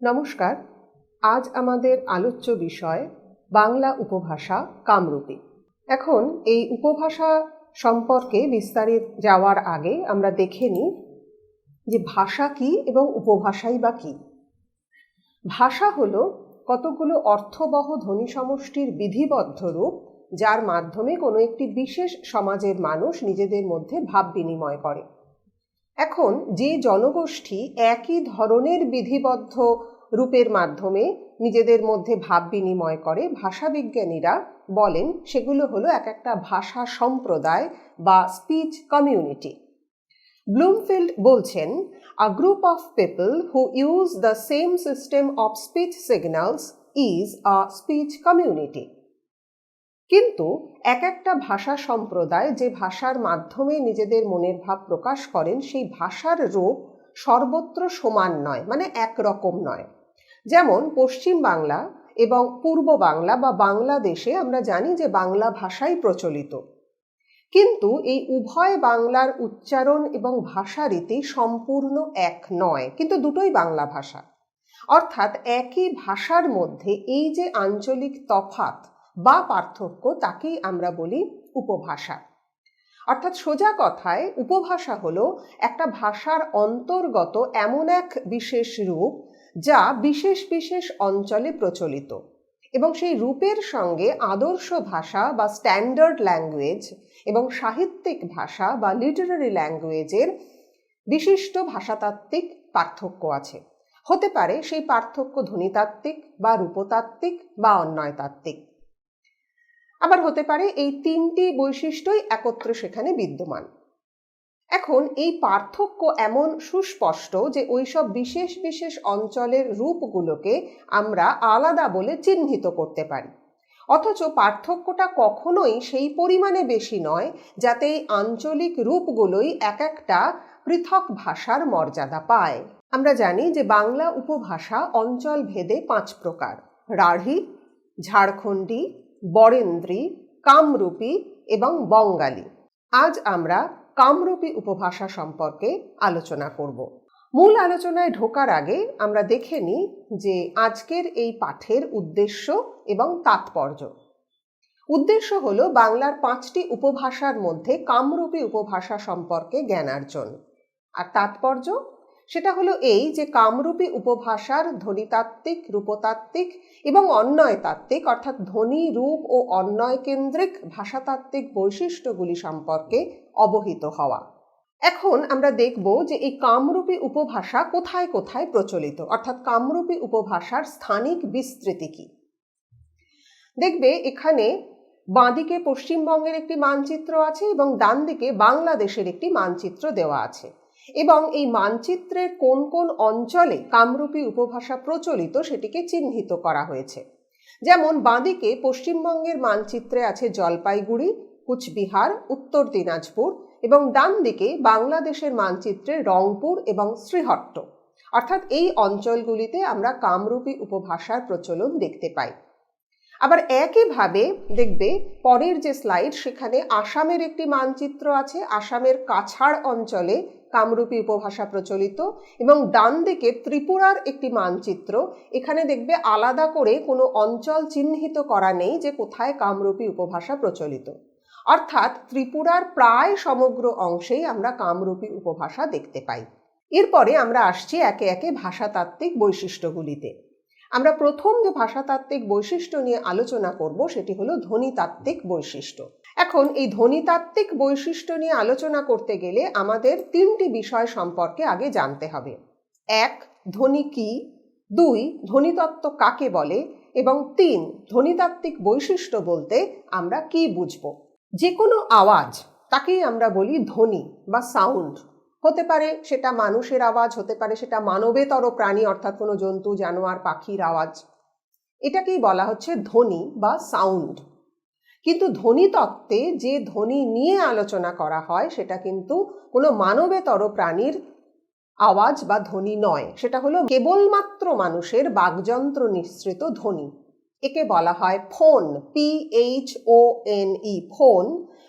নমস্কার। আজ আমাদের আলোচ্য বিষয় বাংলা উপভাষা কামরূপী। এখন এই উপভাষা সম্পর্কে বিস্তারিত যাওয়ার আগে আমরা দেখে নিই যে ভাষা কি এবং উপভাষাই বা কি। ভাষা হলো কতগুলো অর্থবহ ধ্বনি সমষ্টির বিধিবদ্ধ রূপ, যার মাধ্যমে কোনো একটি বিশেষ সমাজের মানুষ নিজেদের মধ্যে ভাব বিনিময় করে। এখন যে জনগোষ্ঠী একই ধরনের বিধিবদ্ধ রূপের মাধ্যমে নিজেদের মধ্যে ভাব বিনিময় করে, ভাষাবিজ্ঞানীরা বলেন সেগুলো হলো এক একটা ভাষা সম্প্রদায় বা স্পিচ কমিউনিটি। ব্লুমফিল্ড বলছেন, a group of people who use the same system of speech signals is a speech community. কিন্তু এক একটা ভাষা সম্প্রদায় যে ভাষার মাধ্যমে নিজেদের মনের ভাব প্রকাশ করেন, সেই ভাষার রূপ সর্বত্র সমান নয়, মানে একরকম নয়। যেমন পশ্চিম বাংলা এবং পূর্ব বাংলা বা বাংলাদেশে আমরা জানি যে বাংলা ভাষাই প্রচলিত, কিন্তু এই উভয় বাংলার উচ্চারণ এবং ভাষারীতি সম্পূর্ণ এক নয়, কিন্তু দুটোই বাংলা ভাষা। অর্থাৎ একই ভাষার মধ্যে এই যে আঞ্চলিক তফাৎ বা পার্থক্য, তাকেই আমরা বলি উপভাষা। অর্থাৎ সোজা কথায় উপভাষা হলো একটা ভাষার অন্তর্গত এমন এক বিশেষ রূপ যা বিশেষ বিশেষ অঞ্চলে প্রচলিত, এবং সেই রূপের সঙ্গে আদর্শ ভাষা বা স্ট্যান্ডার্ড ল্যাঙ্গুয়েজ এবং সাহিত্যিক ভাষা বা লিটারারি ল্যাঙ্গুয়েজের বিশিষ্ট ভাষাতাত্ত্বিক পার্থক্য আছে। হতে পারে সেই পার্থক্য ধ্বনিতাত্ত্বিক বা রূপতাত্ত্বিক বা অন্বয়তাত্ত্বিক। আবার হতে পারে এই তিনটি বৈশিষ্ট্যই একত্রে সেখানে বিদ্যমান। এখন এই পার্থক্য এমন সুস্পষ্ট যে ওইসব বিশেষ বিশেষ অঞ্চলের রূপগুলোকে আমরা আলাদা বলে চিহ্নিত করতে পারি, অথচ পার্থক্যটা কখনোই সেই পরিমাণে বেশি নয় যাতে এই আঞ্চলিক রূপগুলোই এক একটা পৃথক ভাষার মর্যাদা পায়। আমরা জানি যে বাংলা উপভাষা অঞ্চল ভেদে 5 প্রকার: রাঢ়ী, ঝাড়খণ্ডী, বরেন্দ্রী, কামরূপী এবং বঙ্গালী। আজ আমরা কামরূপী উপভাষা সম্পর্কে আলোচনা করব। মূল আলোচনায় ঢোকার আগে আমরা দেখে নিই যে আজকের এই পাঠের উদ্দেশ্য এবং তাৎপর্য। উদ্দেশ্য হলো বাংলার 5টি উপভাষার মধ্যে কামরূপী উপভাষা সম্পর্কে জ্ঞানার্জন, আর তাৎপর্য সেটা হলো এই যে কামরূপী উপভাষার ধ্বনিতাত্ত্বিক, রূপতাত্ত্বিক এবং অন্বয়তাত্ত্বিক অর্থাৎ ধ্বনি, রূপ ও অন্বয় কেন্দ্রিক ভাষাতাত্ত্বিক বৈশিষ্ট্যগুলি সম্পর্কে অবহিত হওয়া। এখন আমরা দেখব যে এই কামরূপী উপভাষা কোথায় কোথায় প্রচলিত, অর্থাৎ কামরূপী উপভাষার স্থানিক বিস্তৃতি কি। দেখবে এখানে বাঁদিকে পশ্চিমবঙ্গের একটি মানচিত্র আছে এবং ডান দিকে বাংলাদেশের একটি মানচিত্র দেওয়া আছে, এবং এই মানচিত্রের কোন কোন অঞ্চলে কামরূপী উপভাষা প্রচলিত সেটিকে চিহ্নিত করা হয়েছে। যেমন বাঁদিকে পশ্চিমবঙ্গের মানচিত্রে আছে জলপাইগুড়ি, কুচবিহার, উত্তর দিনাজপুর, এবং ডান দিকে বাংলাদেশের মানচিত্রে রংপুর এবং শ্রীহট্ট। অর্থাৎ এই অঞ্চলগুলিতে আমরা কামরূপী উপভাষার প্রচলন দেখতে পাই। আবার একইভাবে দেখবে পরের যে স্লাইড, সেখানে আসামের একটি মানচিত্র আছে। আসামের কাছাড় অঞ্চলে কামরূপী উপভাষা প্রচলিত, এবং ডান দিকে ত্রিপুরার একটি মানচিত্র। এখানে দেখবে আলাদা করে কোনো অঞ্চল চিহ্নিত করা নেই যে কোথায় কামরূপী উপভাষা প্রচলিত। অর্থাৎ ত্রিপুরার প্রায় সমগ্র অংশেই আমরা কামরূপী উপভাষা দেখতে পাই। এরপরে আমরা আসছি একে একে ভাষাতাত্ত্বিক বৈশিষ্ট্যগুলিতে। আমরা প্রথম যে ভাষাতাত্ত্বিক বৈশিষ্ট্য নিয়ে আলোচনা করব সেটি হলো ধ্বনিতাত্ত্বিক বৈশিষ্ট্য। এখন এই ধ্বনিতাত্ত্বিক বৈশিষ্ট্য নিয়ে আলোচনা করতে গেলে আমাদের 3টি বিষয় সম্পর্কে আগে জানতে হবে। 1, ধ্বনি কি; 2, ধ্বনিতত্ত্ব কাকে বলে; এবং 3, ধ্বনিতাত্ত্বিক বৈশিষ্ট্য বলতে আমরা কি বুঝব। যে কোনো আওয়াজ তাকেই আমরা বলি ধ্বনি বা সাউন্ড। হতে পারে সেটা মানুষের আওয়াজ, হতে পারে সেটা মানবেতর প্রাণী অর্থাৎ কোনো জন্তু, জানোয়ার, পাখির আওয়াজ। এটাকেই বলা হচ্ছে ধ্বনি বা সাউন্ড। কিন্তু ধ্বনিতত্ত্বে যে ধ্বনি নিয়ে আলোচনা করা হয় সেটা কিন্তু কোনো মানবেতর প্রাণীর আওয়াজ বা ধ্বনি নয়, সেটা হলো কেবলমাত্র মানুষের বাকযন্ত্র নিঃসৃত ধ্বনি। একে বলা হয় ফোন, PHONE, ফোন,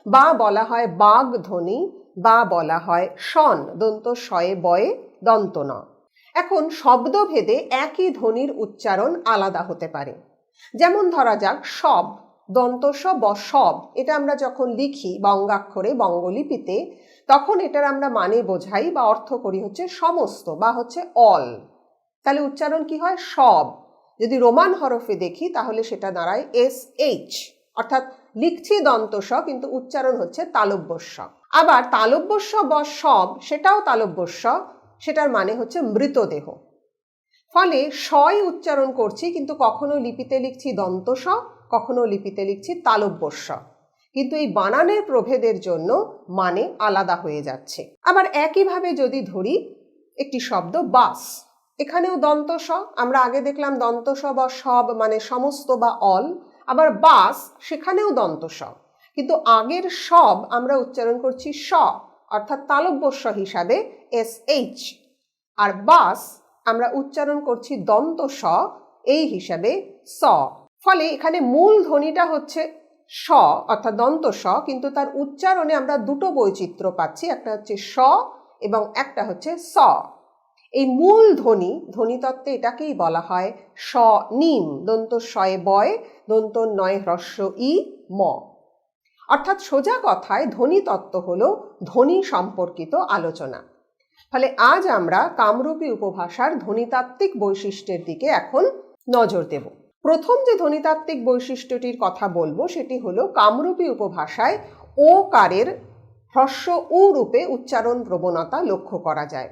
বা বলা হয় বাগ ধ্বনি, বা বলা হয় শন, দন্ত শয়ে বয়ে দন্ত ন। এখন শব্দভেদে একই ধ্বনির উচ্চারণ আলাদা হতে পারে। যেমন ধরা যাক সব, দন্ত স ব সব, এটা আমরা যখন লিখি বঙ্গাক্ষরে বঙ্গলিপিতে, তখন এটার আমরা মানে বোঝাই বা অর্থ করি হচ্ছে সমস্ত বা হচ্ছে অল। তাহলে উচ্চারণ কি হয়? সব। যদি রোমান হরফে দেখি তাহলে সেটা দাঁড়ায় SH, অর্থাৎ লিখছি দন্ত স কিন্তু উচ্চারণ হচ্ছে তালব্য স। আবার তালব্য স ব সব, সেটাও তালব্য স, সেটার মানে হচ্ছে মৃতদেহ। ফলে সই উচ্চারণ করছি কিন্তু কখনো লিপিতে লিখছি দন্ত স, কখনো লিপিতে লিখছি তালব্য স, কিন্তু এই বানানের প্রভেদের জন্য মানে আলাদা হয়ে যাচ্ছে। আবার একইভাবে যদি ধরি একটি শব্দ বাস, এখানেও দন্ত স, আমরা আগে দেখলাম দন্ত স বা সব মানে সমস্ত বা অল, আবার বাস সেখানেও দন্ত স, কিন্তু আগের সব আমরা উচ্চারণ করছি স, অর্থাৎ তালব্য স হিসাবে SH, আর বাস আমরা উচ্চারণ করছি দন্ত স এই হিসাবে স। ফলে এখানে মূল ধ্বনিটা হচ্ছে স অর্থাৎ দন্ত স, কিন্তু তার উচ্চারণে আমরা দুটো বৈচিত্র্য পাচ্ছি, একটা হচ্ছে স এবং একটা হচ্ছে স। এই মূল ধ্বনি, ধ্বনিতত্ত্বে এটাকেই বলা হয় স্বনিম, দন্ত শয়ে বয় দন্ত নয় হ্রস্ব ই ম। অর্থাৎ সোজা কথায় ধ্বনিতত্ত্ব হলো ধ্বনি সম্পর্কিত আলোচনা। ফলে আজ আমরা কামরূপী উপভাষার ধ্বনিতাত্ত্বিক বৈশিষ্ট্যের দিকে এখন নজর দেব। প্রথম যে ধ্বনিতাত্ত্বিক বৈশিষ্ট্যটির কথা বলবো সেটি হলো কামরূপী উপভাষায় ও কারের হ্রস্ব উ রূপে উচ্চারণ প্রবণতা লক্ষ্য করা যায়।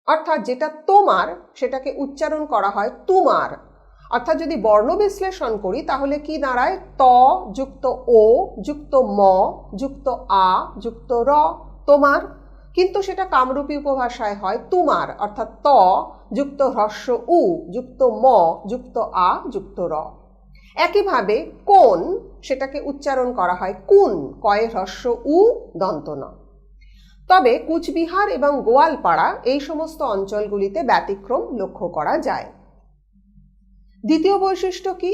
অর্থাৎ যেটা তোমার সেটাকে উচ্চারণ করা হয় তুমার। অর্থাৎ যদি বর্ণ বিশ্লেষণ করি তাহলে কি দাঁড়ায়? ত যুক্ত ও যুক্ত ম যুক্ত আ যুক্ত র, তোমার। কিন্তু সেটা কামরূপী উপভাষায় হয় তুমার, অর্থাৎ ত যুক্ত হ্রস্ব উ যুক্ত ম যুক্ত আ যুক্ত র। একইভাবে কোন, সেটাকে উচ্চারণ করা হয় কুন, কয়ে হ্রস্ব উ দন্ত ন। তবে কুচবিহার এবং গোয়ালপাড়া এই সমস্ত অঞ্চলগুলিতে ব্যতিক্রম লক্ষ্য করা যায়। দ্বিতীয় বৈশিষ্ট্য কি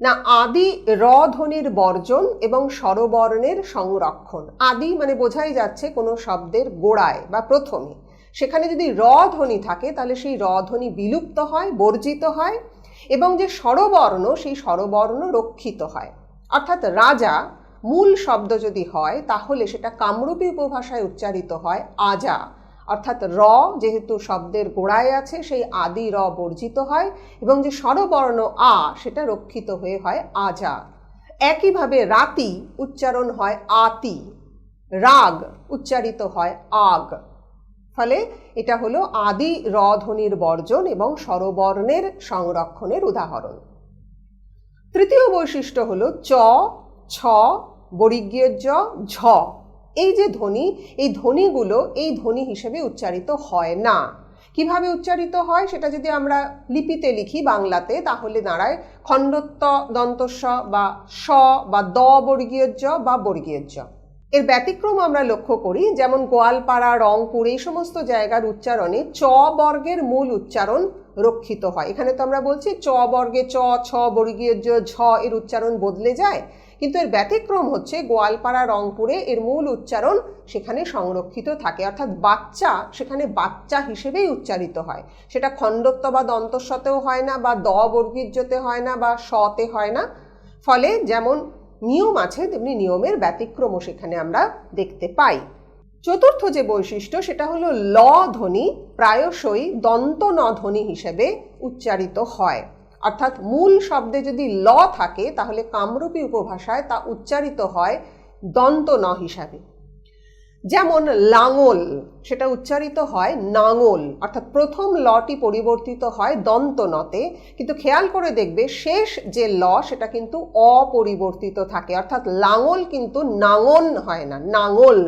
না, আদি র ধ্বনির বর্জন এবং স্বরবর্ণের সংরক্ষণ। আদি মানে বোঝাই যাচ্ছে কোনো শব্দের গোড়ায় বা প্রথমে, সেখানে যদি র ধ্বনি থাকে তাহলে সেই র ধ্বনি বিলুপ্ত হয়, বর্জিত হয়, এবং যে স্বরবর্ণ সেই স্বরবর্ণ রক্ষিত হয়। অর্থাৎ রাজা মূল শব্দ যদি হয় তাহলে সেটা কামরূপী উপভাষায় উচ্চারিত হয় আজা, অর্থাৎ র যেহেতু শব্দের গোড়ায় আছে সেই আদি র বর্জিত হয় এবং যে স্বরবর্ণ আ সেটা রক্ষিত হয়ে হয় আজা। একইভাবে রাতি উচ্চারণ হয় আতি, রাগ উচ্চারিত হয় আগ। ফলে এটা হলো আদি র ধ্বনির বর্জন এবং স্বরবর্ণের সংরক্ষণের উদাহরণ। তৃতীয় বৈশিষ্ট্য হলো চ, ছ, বর্গীয় জ, ঝ, এই যে ধ্বনি, এই ধ্বনিগুলো এই ধ্বনি হিসেবে উচ্চারিত হয় না। কিভাবে উচ্চারিত হয় সেটা যদি আমরা লিপিতে লিখি বাংলাতে তাহলে দাঁড়ায় খণ্ডত্ব দন্তস্ব বা স বা দ বর্গীয় জ বা বর্গীয় জ। এর ব্যতিক্রম আমরা লক্ষ্য করি, যেমন গোয়ালপাড়া, রংপুর এই সমস্ত জায়গার উচ্চারণে চ বর্গের মূল উচ্চারণ রক্ষিত হয়। এখানে তো আমরা বলছি চ বর্গে চ, ছ বর্গীয় জ, ঝ এর উচ্চারণ বদলে যায়, কিন্তু এর ব্যতিক্রম হচ্ছে গোয়ালপাড়া, রংপুরে এর মূল উচ্চারণ সেখানে সংরক্ষিত থাকে, অর্থাৎ বাচ্চা সেখানে বাচ্চা হিসেবেই উচ্চারিত হয়। সেটা খণ্ডত্ব বা দন্তস্বতেও হয় না, বা দ বর্গীয় জতে হয় না, বা সতে হয় না। ফলে যেমন নিয়ম আছে তেমনি নিয়মের ব্যতিক্রমও সেখানে আমরা দেখতে পাই। চতুর্থ যে বৈশিষ্ট্য সেটা হলো ল ধ্বনি প্রায়শই দন্ত ন ধ্বনি হিসেবে উচ্চারিত হয়। অর্থাৎ মূল শব্দে যদি ল থাকে তাহলে কামরূপী উপভাষায় তা উচ্চারিত হয় দন্ত ন হিসাবে। যেমন লাঙল, সেটা উচ্চারিত হয় নাঙল, অর্থাৎ প্রথম লটি পরিবর্তিত হয় দন্ত নতে, কিন্তু খেয়াল করে দেখবে শেষ যে ল সেটা কিন্তু অপরিবর্তিত থাকে, অর্থাৎ লাঙল কিন্তু নাঙন হয় না, নাঙল।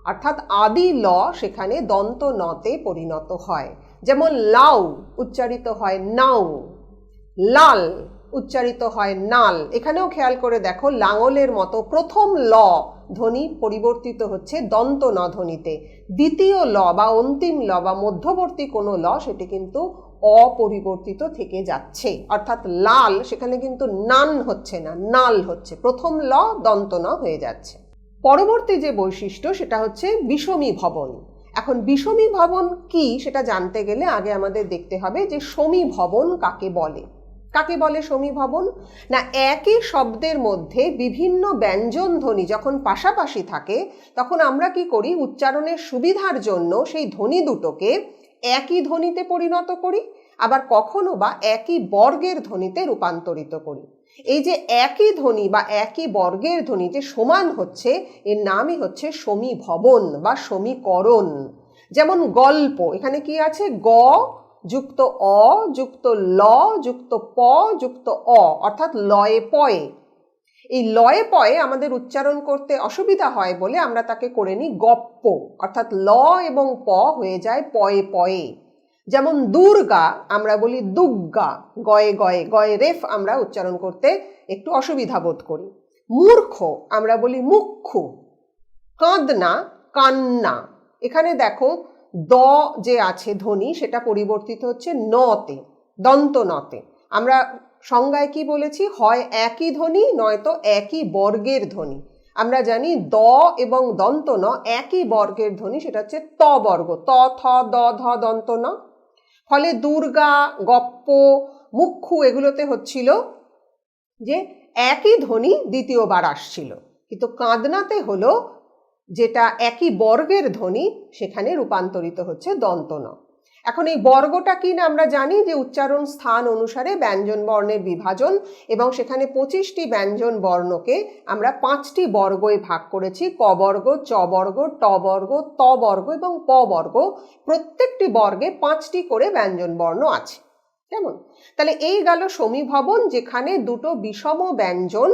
অর্থাৎ আদি ল সেখানে দন্ত নতে পরিণত হয়। যেমন লাউ উচ্চারিত হয় নাও, লাল উচ্চারিত হয় নাল। এখানেও খেয়াল করে দেখো লাঙলের মতো প্রথম ল ধ্বনি পরিবর্তিত হচ্ছে দন্ত ন ধ্বনিতে, দ্বিতীয় ল বা অন্তিম ল বা মধ্যবর্তী কোনো ল সেটি কিন্তু অপরিবর্তিত থেকে যাচ্ছে, অর্থাৎ লাল সেখানে কিন্তু নান হচ্ছে না, নাল হচ্ছে, প্রথম ল দন্ত ন হয়ে যাচ্ছে। পরবর্তী যে বৈশিষ্ট্য সেটা হচ্ছে বিষমী ভবন। এখন বিষমী ভবন কি সেটা জানতে গেলে আগে আমাদের দেখতে হবে যে সমী ভবন কাকে বলে। কাকে বলে সমী ভবন? না, একই শব্দের মধ্যে বিভিন্ন ব্যঞ্জন ধ্বনি যখন পাশাপাশি থাকে তখন আমরা কি করি, উচ্চারণের সুবিধার জন্য সেই ধ্বনি দুটোকে একই ধ্বনিতে পরিণত করি, আবার কখনো বা একই বর্গের ধ্বনিতে রূপান্তরিত করি। এই যে একই ধ্বনি বা একই বর্গের ধ্বনি যে সমান হচ্ছে, এর নামই হচ্ছে সমীভবন বা সমীকরণ। যেমন গল্প, এখানে কি আছে, গ যুক্ত অ যুক্ত ল যুক্ত প যুক্ত অ, অর্থাৎ লয়ে পয়ে। এই লয়ে পয়ে আমাদের উচ্চারণ করতে অসুবিধা হয় বলে আমরা তাকে করে নিই গপ্প, অর্থাৎ ল এবং প হয়ে যায় পয়ে পয়ে। যেমন দুর্গা আমরা বলি দুগ্গা, গয়ে গয়ে, গয়ে রেফ আমরা উচ্চারণ করতে একটু অসুবিধা বোধ করি। মূর্খ আমরা বলি মুক্ষু, কাঁদনা কান্না। এখানে দেখো দ যে আছে ধ্বনি সেটা পরিবর্তিত হচ্ছে নতে, দন্ত নতে। আমরা সংজ্ঞায় কি বলেছি, হয় একই ধ্বনি নয়তো একই বর্গের ধ্বনি। আমরা জানি দ এবং দন্ত ন একই বর্গের ধ্বনি, সেটা হচ্ছে ত বর্গ, ত থ দ ধ দন্ত ন। ফলে দুর্গা, গপ্প, মুক্ষু এগুলোতে হচ্ছিল যে একই ধ্বনি দ্বিতীয়বার আসছিল, কিন্তু কাঁদনাতে হলো যেটা একই বর্গের ধ্বনি সেখানে রূপান্তরিত হচ্ছে দন্ত ন। এখন এই বর্গটা কি না আমরা জানি যে উচ্চারণ স্থান অনুসারে ব্যঞ্জন বর্ণের বিভাজন, এবং সেখানে 25টি ব্যঞ্জন বর্ণকে আমরা 5টি বর্গে ভাগ করেছি, ক বর্গ, চ বর্গ, ট বর্গ, ত বর্গ এবং প বর্গ। প্রত্যেকটি বর্গে 5টি করে ব্যঞ্জন বর্ণ আছে। কেমন? তাহলে এই গেল সমীভবন, যেখানে দুটো বিষম ব্যঞ্জন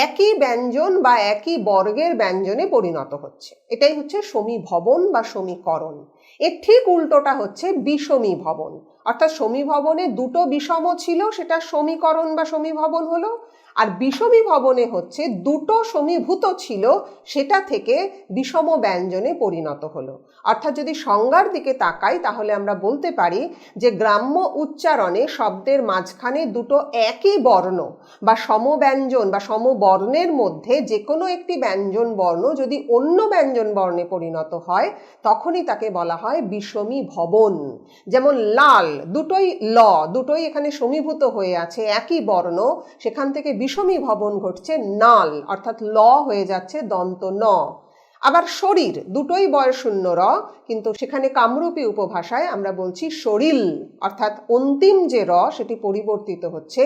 একই ব্যঞ্জন বা একই বর্গের ব্যঞ্জনে পরিণত হচ্ছে, এটাই হচ্ছে সমীভবন বা সমীকরণ। এর ঠিক উল্টোটা হচ্ছে বিষমী ভবন, অর্থাৎ সমীভবনে দুটো বিষম ছিল সেটা সমীকরণ বা সমীভবন হলো, আর বিষমী ভবনে হচ্ছে দুটো সমীভূত ছিল সেটা থেকে বিষম ব্যঞ্জনে পরিণত হলো। অর্থাৎ যদি সংজ্ঞার দিকে তাকাই তাহলে আমরা বলতে পারি যে গ্রাম্য উচ্চারণে শব্দের মাঝখানে দুটো একই বর্ণ বা সমব্যঞ্জন বা সমবর্ণের মধ্যে যে কোনো একটি ব্যঞ্জন বর্ণ যদি অন্য ব্যঞ্জন বর্ণে পরিণত হয় তখনই তাকে বলা হয় বিষমী ভবন। যেমন লাল, দুটোই ল, দুটোই এখানে সমীভূত হয়ে আছে, একই বর্ণ, সেখান থেকে বিষমী ভবন ঘটছে নাল, অর্থাৎ ল হয়ে যাচ্ছে দন্ত ন। আবার শরীর, দুটোই বয়শূন্য র, কিন্তু সেখানে কামরূপী উপভাষায় আমরা বলছি শরীল, অর্থাৎ অন্তিম যে র সেটি পরিবর্তিত হচ্ছে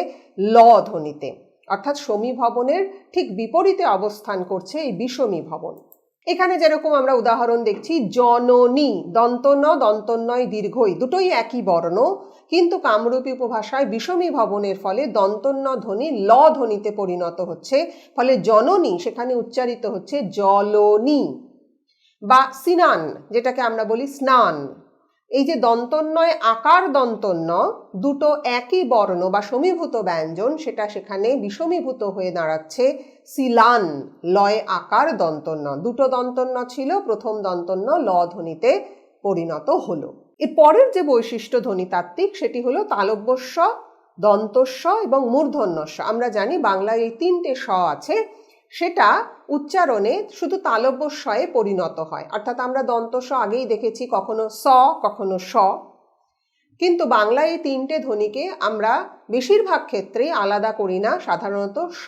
ল ধ্বনিতে, অর্থাৎ সমীভবনের ঠিক বিপরীতে অবস্থান করছে এই বিষমী ভবন। এখানে যেরকম আমরা উদাহরণ দেখছি, জননী, দন্তন্য দন্তন্বয় দীর্ঘই, দুটোই একই বর্ণ, কিন্তু কামরূপী উপভাষায় বিষমী ভবনের ফলে দন্তন্য ধ্বনি ল ধ্বনিতে পরিণত হচ্ছে, ফলে জননী সেখানে উচ্চারিত হচ্ছে জলনী। বা সিনান, যেটাকে আমরা বলি স্নান, এই যে দন্তন্বয় আকার দন্তন্য, দুটো একই বর্ণ বা সমীভূত ব্যঞ্জন, সেটা সেখানে বিষমীভূত হয়ে দাঁড়াচ্ছে সিলান, লয় আকার দন্তন্য। দুটো দন্তন্য ছিল, প্রথম দন্তন্য ল ধ্বনিতে পরিণত হলো। এর পরের যে বৈশিষ্ট্য ধ্বনিতাত্ত্বিক সেটি হলো তালব্যস্ব, দন্তস্ব এবং মূর্ধন্যস্ব। আমরা জানি বাংলায় এই 3টে স আছে, সেটা উচ্চারণে শুধু তালব্যস্বয়ে পরিণত হয়, অর্থাৎ আমরা দন্তস্ব আগেই দেখেছি কখনো স কখনো স, কিন্তু বাংলায় এই 3টে ধ্বনিকে আমরা বেশিরভাগ ক্ষেত্রেই আলাদা করি না, সাধারণত স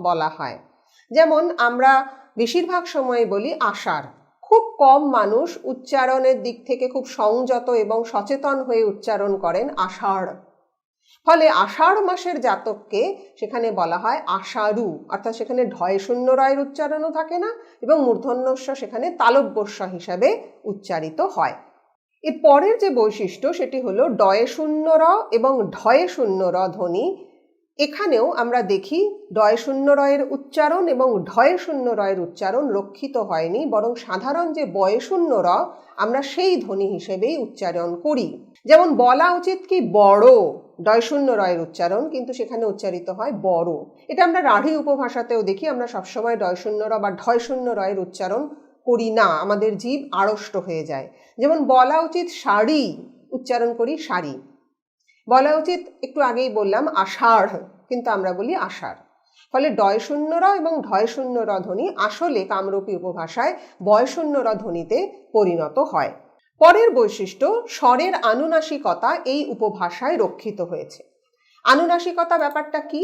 বলা হয়। যেমন আমরা বেশিরভাগ সময় বলি আষাঢ়, খুব কম মানুষ উচ্চারণের দিক থেকে খুব সংযত এবং সচেতন হয়ে উচ্চারণ করেন আষাঢ়। ফলে আষাঢ় মাসের জাতককে সেখানে বলা হয় আষাঢ়ু, অর্থাৎ সেখানে ঢয় শূন্য রয়ের উচ্চারণও থাকে না এবং মূর্ধন্যস্ব সেখানে তালব্যস্ব হিসাবে উচ্চারিত হয়। এর পরের যে বৈশিষ্ট্য সেটি হলো ডয়ে শূন্য র এবং ঢয়ে শূন্য র ধ্বনি। এখানেও আমরা দেখি ডয়ে শূন্য রয়ের উচ্চারণ এবং ঢয়ে শূন্য রয়ের উচ্চারণ রক্ষিত হয়নি, বরং সাধারণ যে বয়ে শূন্য র আমরা সেই ধ্বনি হিসেবেই উচ্চারণ করি। যেমন বলা উচিত কি বড়, ডয় শূন্য রয়ের উচ্চারণ, কিন্তু সেখানে উচ্চারিত হয় বড়। এটা আমরা রাঢ়ী উপভাষাতেও দেখি, আমরা সবসময় ডয় শূন্য র বা ঢয় শূন্য রয়ের উচ্চারণ করি না, আমাদের জিভ আড়ষ্ট হয়ে যায়। যেমন বলা উচিত শাড়ি, উচ্চারণ করি শাড়ি। বলা উচিত, একটু আগেই বললাম, আষাঢ়, কিন্তু আমরা বলি আষাঢ়। ফলে ডয় শূন্য র এবং ঢয় শূন্য র ধ্বনি আসলে কামরূপী উপভাষায় বয় শূন্য র ধ্বনিতে পরিণত হয়। পরের বৈশিষ্ট্য, স্বরের আনুনাসিকতা এই উপভাষায় রক্ষিত হয়েছে। আনুনাসিকতা ব্যাপারটা কি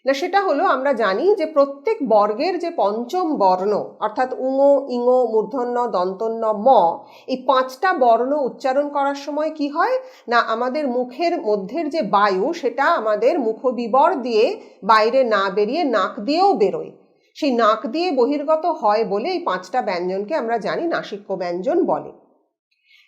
না, সেটা হলো আমরা জানি যে প্রত্যেক বর্গের যে পঞ্চম বর্ণ, অর্থাৎ উঙো, ইঙো, মূর্ধন্য, দন্তন্য, ম, এই 5টা বর্ণ উচ্চারণ করার সময় কি হয় না, আমাদের মুখের মধ্যের যে বায়ু সেটা আমাদের মুখবিবর দিয়ে বাইরে না বেরিয়ে নাক দিয়েও বেরোয়। সেই নাক দিয়ে বহির্গত হয় বলে এই 5টা ব্যঞ্জনকে আমরা জানি নাসিক্য ব্যঞ্জন বলে।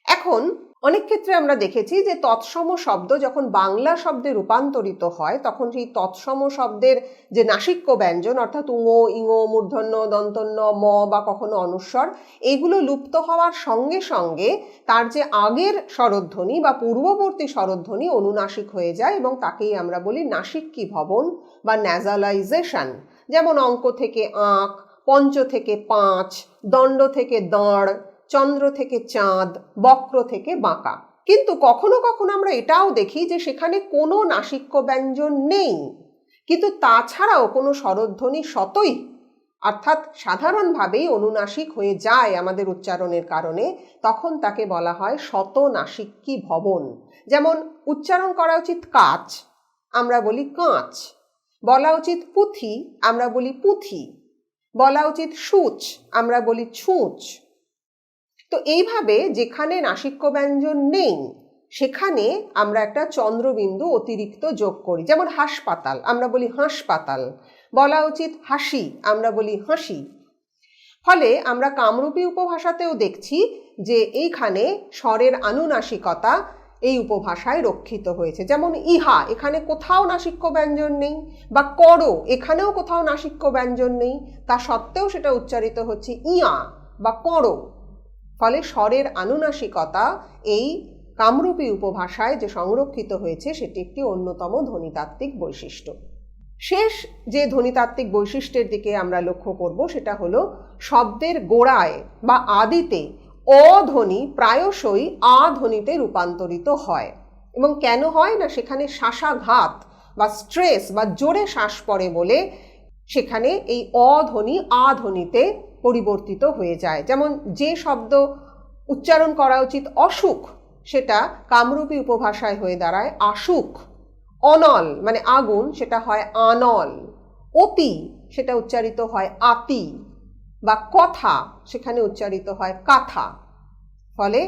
এখন অনেক ক্ষেত্রে আমরা দেখেছি যে তৎসম শব্দ যখন বাংলা শব্দে রূপান্তরিত হয় তখন সেই তৎসম শব্দের যে নাসিক্য ব্যঞ্জন, অর্থাৎ উঙো, ইঙো, মূর্ধন্য, দন্তন্য, ম বা কখনো অনুস্বর, এইগুলো লুপ্ত হওয়ার সঙ্গে সঙ্গে তার যে আগের স্বরধ্বনি বা পূর্ববর্তী স্বরধ্বনি অনুনাসিক হয়ে যায় এবং তাকেই আমরা বলি নাসিক্যী ভবন বা ন্যাজালাইজেশন। যেমন অঙ্ক থেকে আঁক, পঞ্চ থেকে পাঁচ, দণ্ড থেকে দাঁড়, চন্দ্র থেকে চাঁদ, বক্র থেকে বাঁকা। কিন্তু কখনো কখনো আমরা এটাও দেখি যে সেখানে কোনো নাসিক্য ব্যঞ্জন নেই, কিন্তু তাছাড়াও কোনো স্বরধ্বনি সতই, অর্থাৎ সাধারণভাবেই অনুনাসিক হয়ে যায় আমাদের উচ্চারণের কারণে, তখন তাকে বলা হয় শতনাসিক্যী ভবন। যেমন উচ্চারণ করা উচিত কাচ, আমরা বলি কাঁচ। বলা উচিত পুঁথি, আমরা বলি পুঁথি। বলা উচিত সূচ, আমরা বলি ছুঁচ। তো এইভাবে যেখানে নাসিক্য ব্যঞ্জন নেই সেখানে আমরা একটা চন্দ্রবিন্দু অতিরিক্ত যোগ করি। যেমন হাসপাতাল, আমরা বলি হাসপাতাল। বলা উচিত হাসি, আমরা বলি হাসি। ফলে আমরা কামরূপী উপভাষাতেও দেখছি যে এইখানে স্বরের আনুনাসিকতা এই উপভাষায় রক্ষিত হয়েছে। যেমন ইহা, এখানে কোথাও নাসিক্য ব্যঞ্জন নেই, বা করো, এখানেও কোথাও নাসিক্য ব্যঞ্জন নেই, তা সত্ত্বেও সেটা উচ্চারিত হচ্ছে ইয়া বা করো। ফলে স্বরের আনুনাসিকতা এই কামরূপী উপভাষায় যে সংরক্ষিত হয়েছে সেটি একটি অন্যতম ধ্বনিতাত্ত্বিক বৈশিষ্ট্য। শেষ যে ধ্বনিতাত্ত্বিক বৈশিষ্ট্যের দিকে আমরা লক্ষ্য করব সেটা হলো শব্দের গোড়ায় বা আদিতে অ ধ্বনি প্রায়শই আ ধ্বনিতে রূপান্তরিত হয়। এবং কেন হয় না, সেখানে শ্বাসাঘাত বা স্ট্রেস বা জোরে শ্বাস পড়ে বলে সেখানে এই অ ধ্বনি আ ধ্বনিতে পরিবর্তিত হয়ে যায়। যেমন যে শব্দ উচ্চারণ করা উচিত অসুখ সেটা কামরূপী উপভাষায় হয়ে দাঁড়ায় আসুক। অনল মানে আগুন, সেটা হয় আনল। অতি সেটা উচ্চারিত হয় আতি। বা কথা সেখানে উচ্চারিত হয় কাথা। ফলে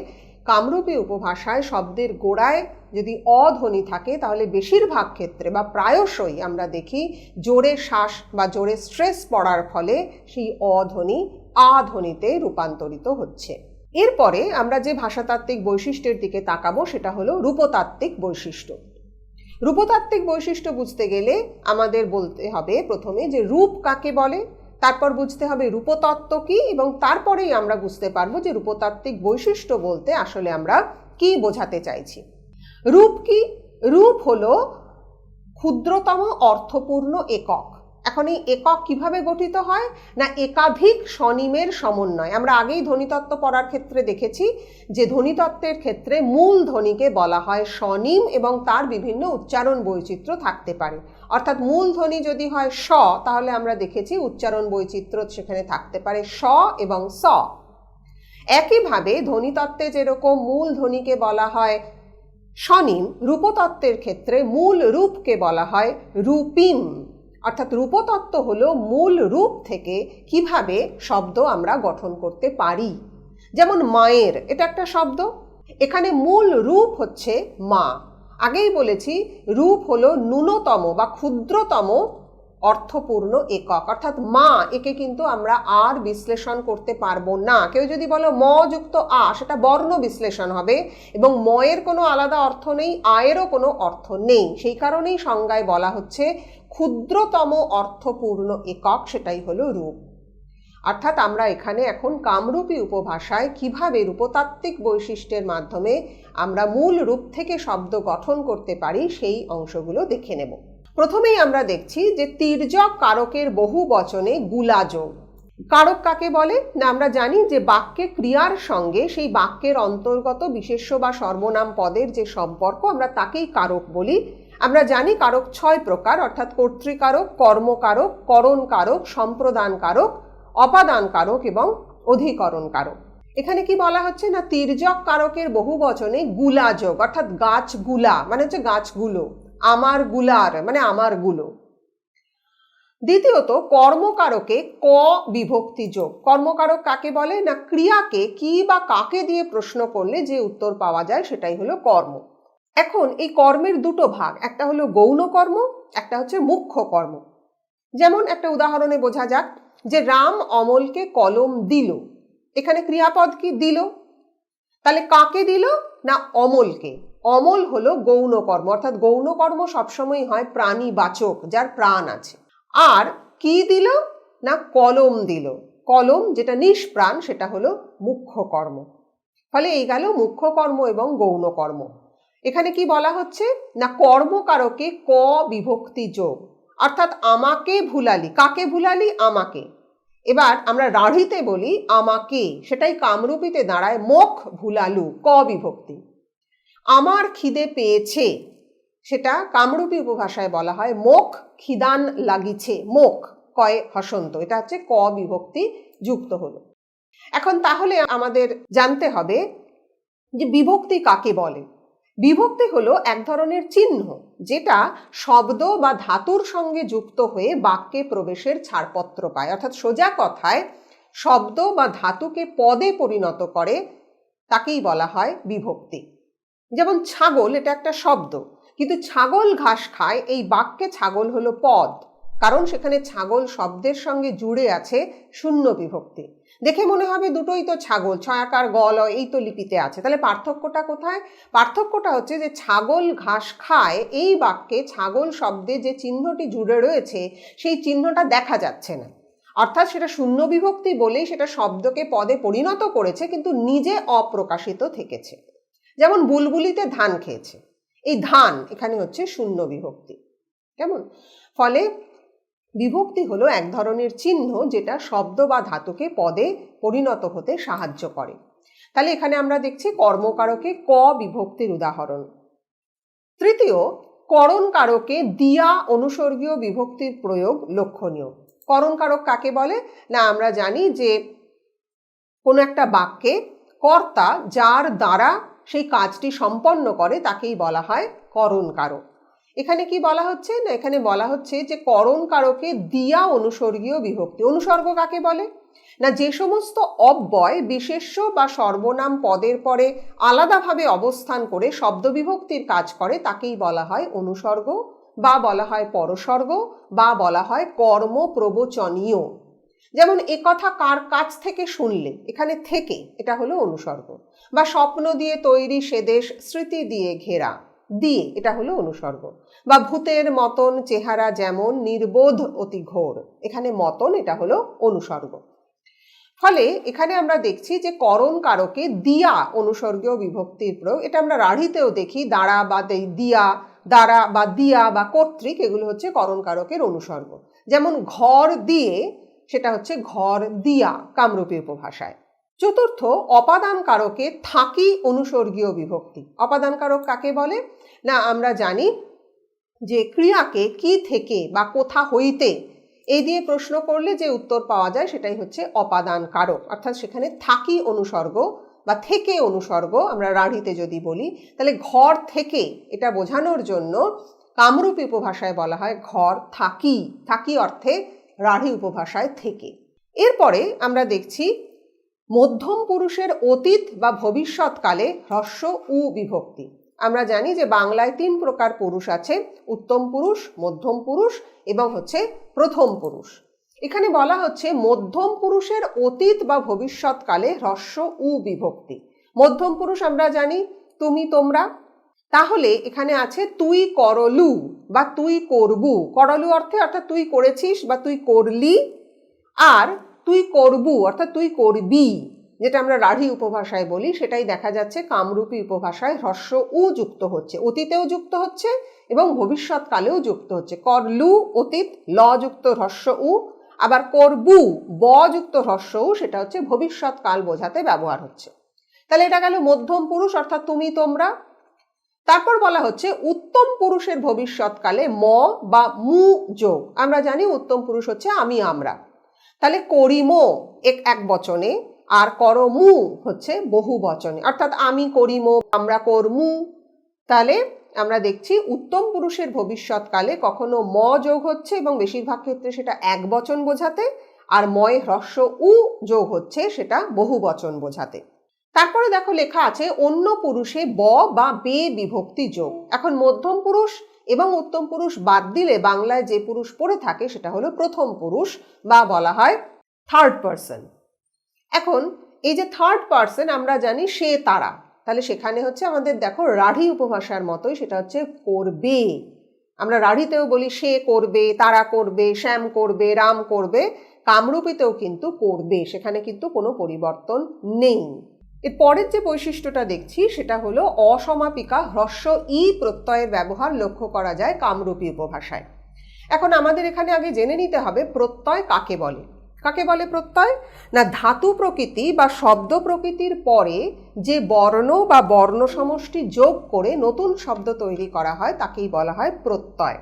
কামরূপী উপভাষায় শব্দের গোড়ায় যদি অ ধ্বনি থাকে তাহলে বেশিরভাগ ক্ষেত্রে বা প্রায়শই আমরা দেখি জোরে শ্বাস বা জোরে স্ট্রেস পড়ার ফলে সেই অ ধ্বনি আ ধ্বনিতে রূপান্তরিত হচ্ছে। এরপরে আমরা যে ভাষাতাত্ত্বিক বৈশিষ্ট্যের দিকে তাকাবো সেটা হলো রূপতাত্ত্বিক বৈশিষ্ট্য। রূপতাত্ত্বিক বৈশিষ্ট্য বুঝতে গেলে আমাদের বলতে হবে প্রথমে যে রূপ কাকে বলে, তারপর বুঝতে হবে রূপতত্ত্ব কি, এবং তারপরেই আমরা বুঝতে পারবো যে রূপতাত্ত্বিক বৈশিষ্ট্য বলতে আসলে আমরা কি বোঝাতে চাইছি। রূপ কি? রূপ হলো ক্ষুদ্রতম অর্থপূর্ণ একক। এখন এই একক কিভাবে গঠিত হয় না, একাধিক স্বনিমের সমন্বয়। আমরা আগেই ধ্বনিতত্ত্ব পড়ার ক্ষেত্রে দেখেছি যে ধ্বনিতত্ত্বের ক্ষেত্রে মূল ধ্বনিকে বলা হয় স্বনিম এবং তার বিভিন্ন উচ্চারণ বৈচিত্র্য থাকতে পারে। অর্থাৎ মূল ধ্বনি যদি হয় স, তাহলে আমরা দেখেছি উচ্চারণ বৈচিত্র্য সেখানে থাকতে পারে স এবং স। একইভাবে ধ্বনিতত্ত্বে যেরকম মূল ধ্বনিকে বলা হয় স্বনিম, রূপতত্ত্বের ক্ষেত্রে মূল রূপকে বলা হয় রূপিম। অর্থাৎ রূপতত্ত্ব হলো মূল রূপ থেকে কিভাবে শব্দ আমরা গঠন করতে পারি। যেমন মায়ের, এটা একটা শব্দ, এখানে মূল রূপ হচ্ছে মা। আগেই বলেছি রূপ হলো ন্যূনতম বা ক্ষুদ্রতম অর্থপূর্ণ একক, অর্থাৎ মা, একে কিন্তু আমরা আর বিশ্লেষণ করতে পারবো না। কেউ যদি বলো ম যুক্ত আ, সেটা বর্ণ বিশ্লেষণ হবে এবং ময়ের কোনো আলাদা অর্থ নেই, আয়েরও কোনো অর্থ নেই। সেই কারণেই সংজ্ঞায় বলা হচ্ছে ক্ষুদ্রতম অর্থপূর্ণ একক, সেটাই হলো রূপ। অর্থাৎ আমরা এখানে এখন কামরূপী উপভাষায় কিভাবে রূপতাত্ত্বিক বৈশিষ্ট্যের মাধ্যমে আমরা মূল রূপ থেকে শব্দ গঠন করতে পারি সেই অংশগুলো দেখে নেব। প্রথমেই আমরা দেখছি যে তির্যক কারকের বহু বচনে গুলাযোগ। কারক কাকে বলে? না আমরা জানি যে বাক্যে ক্রিয়ার সঙ্গে সেই বাক্যের অন্তর্গত বিশেষ্য বা সর্বনাম পদের যে সম্পর্ক আমরা তাকেই কারক বলি। আমরা জানি কারক 6 প্রকার, অর্থাৎ কর্তৃকারক, কর্মকারক, করণকারক, সম্প্রদান কারক, অপাদান কারক এবং অধিকরণ কারক। এখানে কি বলা হচ্ছে না তির্যক কারকের বহু বচনে গুলাযোগ, অর্থাৎ গাছগুলা মানে হচ্ছে গাছগুলো, আমার গুলার মানে আমারগুলো। দ্বিতীয়ত কর্মকারকে ক বিভক্তি যোগ। কর্মকারক কাকে বলে? না ক্রিয়াকে কি বা কাকে দিয়ে প্রশ্ন করলে যে উত্তর পাওয়া যায় সেটাই হলো কর্ম। এখন এই কর্মের দুটো ভাগ, একটা হলো গৌণ কর্ম, একটা হচ্ছে মুখ্য কর্ম। যেমন একটা উদাহরণে বোঝা যাক যে রাম অমলকে কলম দিল। এখানে ক্রিয়াপদ কি? দিল। তাহলে কাকে দিল? না অমলকে। অমল হলো গৌণ কর্ম, অর্থাৎ গৌণ কর্ম সবসময় হয় প্রাণীবাচক, যার প্রাণ আছে। আর কি দিল? না কলম দিল। কলম যেটা নিষ্প্রাণ সেটা হলো মুখ্য কর্ম। ফলে এই গেল মুখ্য কর্ম এবং গৌণ কর্ম। এখানে কি বলা হচ্ছে না কর্মকারকে ক বিভক্তি যোগ, অর্থাৎ আমাকে ভুলালি। কাকে ভুলালি? আমাকে। এবার আমরা রাঢ়িতে বলি আমাকে, সেটাই কামরূপীতে দাঁড়ায় মুখ ভুলালু, ক বিভক্তি। আমার খিদে পেয়েছে, সেটা কামরূপী উপভাষায় বলা হয় মুখ খিদান লাগিছে, মুখ কয়ে হসন্ত, এটা হচ্ছে ক বিভক্তি যুক্ত হলো। এখন তাহলে আমাদের জানতে হবে যে বিভক্তি কাকে বলে। বিভক্তি হলো এক ধরনের চিহ্ন যেটা শব্দ বা ধাতুর সঙ্গে যুক্ত হয়ে বাক্যে প্রবেশের ছাড়পত্র পায়, অর্থাৎ সোজা কথায় শব্দ বা ধাতুকে পদে পরিণত করে, তাকেই বলা হয় বিভক্তি। যেমন ছাগল, এটা একটা শব্দ, কিন্তু ছাগল ঘাস খায়, এই বাক্যে ছাগল হলো পদ, কারণ সেখানে ছাগল শব্দের সঙ্গে জুড়ে আছে শূন্য বিভক্তি। দেখে মনে হবে দুটোই তো ছাগল, ছয়াকার গল এই তো লিপিতে আছে। তাহলে পার্থক্যটা কোথায়? পার্থক্যটা হচ্ছে যে ছাগল ঘাস খায় এই বাক্যে ছাগল শব্দে যে চিহ্নটি জুড়ে রয়েছে সেই চিহ্নটা দেখা যাচ্ছে না, অর্থাৎ সেটা শূন্য বিভক্তি বলেই সেটা শব্দকে পদে পরিণত করেছে, কিন্তু নিজে অপ্রকাশিত থেকেছে। যেমন বুলবুলিতে ধান খেয়েছে, এই ধান এখানে হচ্ছে শূন্য বিভক্তি। কেমন? ফলে বিভক্তি হলো এক ধরনের চিহ্ন যেটা শব্দ বা ধাতুকে পদে পরিণত হতে সাহায্য করে। তাহলে এখানে আমরা দেখছি কর্মকারকে ক বিভক্তির উদাহরণ। তৃতীয়, করণকারকে দিয়া অনুসর্গীয় বিভক্তির প্রয়োগ লক্ষণীয়। করণকারক কাকে বলে? না আমরা জানি যে কোনো একটা বাক্যে কর্তা যার দ্বারা সেই কাজটি সম্পন্ন করে তাকেই বলা হয় করণকারক। এখানে কি বলা হচ্ছে? না এখানে বলা হচ্ছে যে করণকারকে দিয়া অনুসর্গীয় বিভক্তি। অনুসর্গ কাকে বলে? না যে সমস্ত অব্যয় বিশেষ্য বা সর্বনাম পদের পরে আলাদাভাবে অবস্থান করে শব্দ বিভক্তির কাজ করে তাকেই বলা হয় অনুসর্গ, বা বলা হয় পরসর্গ, বা বলা হয় কর্ম প্রবচনীয়। যেমন এ কথা কার কাছ থেকে শুনলে, এখানে থেকে এটা হলো অনুসর্গ। বা স্বপ্ন দিয়ে তৈরি সে দেশ স্মৃতি দিয়ে ঘেরা, দিয়ে এটা হলো অনুসর্গ। বা ভূতের মতন চেহারা যেমন নির্বোধ অতি ঘোর, এখানে মতন এটা হলো অনুসর্গ। ফলে এখানে আমরা দেখছি যে করণকারকে দিয়া অনুসর্গীয় বিভক্তির প্রয়োগ, এটা আমরা রাঢ়িতেও দেখি, দ্বারা বা দিয়া, দ্বারা বা দিয়া বা কর্তৃক, এগুলো হচ্ছে করণকারকের অনুসর্গ। যেমন ঘর দিয়ে, সেটা হচ্ছে ঘর দিয়া কামরূপী উপভাষায়। চতুর্থ, অপাদান কারকে থাকি অনুসর্গীয় বিভক্তি। অপাদান কারক কাকে বলে? না আমরা জানি যে ক্রিয়াকে কি থেকে বা কোথা হইতে এই দিয়ে প্রশ্ন করলে যে উত্তর পাওয়া যায় সেটাই হচ্ছে অপাদান কারক, অর্থাৎ সেখানে থাকি অনুসর্গ বা থেকে অনুসর্গ আমরা রাঢ়িতে যদি বলি, তাহলে ঘর থেকে এটা বোঝানোর জন্য কামরূপী উপভাষায় বলা হয় ঘর থাকি, থাকি অর্থে রাঢ়ী উপভাষায় থেকে। এরপরে আমরা দেখছি মধ্যম পুরুষের অতীত বা ভবিষ্যৎকালে হ্রস্ব উ বিভক্তি। আমরা জানি যে বাংলায় 3 প্রকার পুরুষ আছে, উত্তম পুরুষ, মধ্যম পুরুষ এবং হচ্ছে প্রথম পুরুষ। এখানে বলা হচ্ছে মধ্যম পুরুষের অতীত বা ভবিষ্যৎকালে হ্রস্ব উ বিভক্তি। মধ্যম পুরুষ আমরা জানি তুমি তোমরা, তাহলে এখানে আছে তুই করলু বা তুই করবু। করলু অর্থে অর্থাৎ তুই করেছিস বা তুই করলি, আর তুই করবু অর্থাৎ তুই করবি, যেটা আমরা রাঢ়ী উপভাষায় বলি, সেটাই দেখা যাচ্ছে কামরূপী উপভাষায় হ্রস্ব উ যুক্ত হচ্ছে, অতীতেও যুক্ত হচ্ছে এবং ভবিষ্যৎকালেও যুক্ত হচ্ছে। করলু অতীত, ল যুক্ত হ্রস্ব উ, আবার করবু ব যুক্ত হ্রস্ব উ, সেটা হচ্ছে ভবিষ্যৎকাল বোঝাতে ব্যবহার হচ্ছে। তাহলে এটা গেল মধ্যম পুরুষ অর্থাৎ তুমি তোমরা। তারপর বলা হচ্ছে উত্তম পুরুষের ভবিষ্যৎকালে ম বা মু যোগ। আমরা জানি উত্তম পুরুষ হচ্ছে আমি আমরা, তাহলে করিমো এক বচনে আর করমু হচ্ছে বহু বচনে, অর্থাৎ আমি করিমো, আমরা করমু। তাহলে আমরা দেখছি উত্তম পুরুষের ভবিষ্যৎকালে কখনো ম যোগ হচ্ছে এবং বেশিরভাগ ক্ষেত্রে সেটা এক বচন বোঝাতে, আর ময়ে হ্রস্ব উ যোগ হচ্ছে সেটা বহু বচন বোঝাতে। তারপরে দেখো লেখা আছে অন্য পুরুষে ব বা বে বিভক্তি যোগ। এখন মধ্যম পুরুষ এবং উত্তম পুরুষ বাদ দিলে বাংলায় যে পুরুষ পড়ে থাকে সেটা হলো প্রথম পুরুষ বা বলা হয় থার্ড পারসন। এখন এই যে থার্ড পারসন আমরা জানি সে তারা, তাহলে সেখানে হচ্ছে আমাদের দেখো রাঢ়ী উপভাষার মতোই, সেটা হচ্ছে করবে। আমরা রাঢ়ীতেও বলি সে করবে, তারা করবে, শ্যাম করবে, রাম করবে, কামরূপীতেও কিন্তু করবে, সেখানে কিন্তু কোনো পরিবর্তন নেই। এর পরের যে বৈশিষ্ট্যটা দেখছি সেটা হলো অসমাপিকা হ্রস্ব ই প্রত্যয়ের ব্যবহার লক্ষ্য করা যায় কামরূপী উপভাষায়। এখন আমাদের এখানে আগে জেনে নিতে হবে প্রত্যয় কাকে বলে। কাকে বলে প্রত্যয়? না, ধাতু প্রকৃতি বা শব্দ প্রকৃতির পরে যে বর্ণ বা বর্ণ সমষ্টি যোগ করে নতুন শব্দ তৈরি করা হয় তাকেই বলা হয় প্রত্যয়।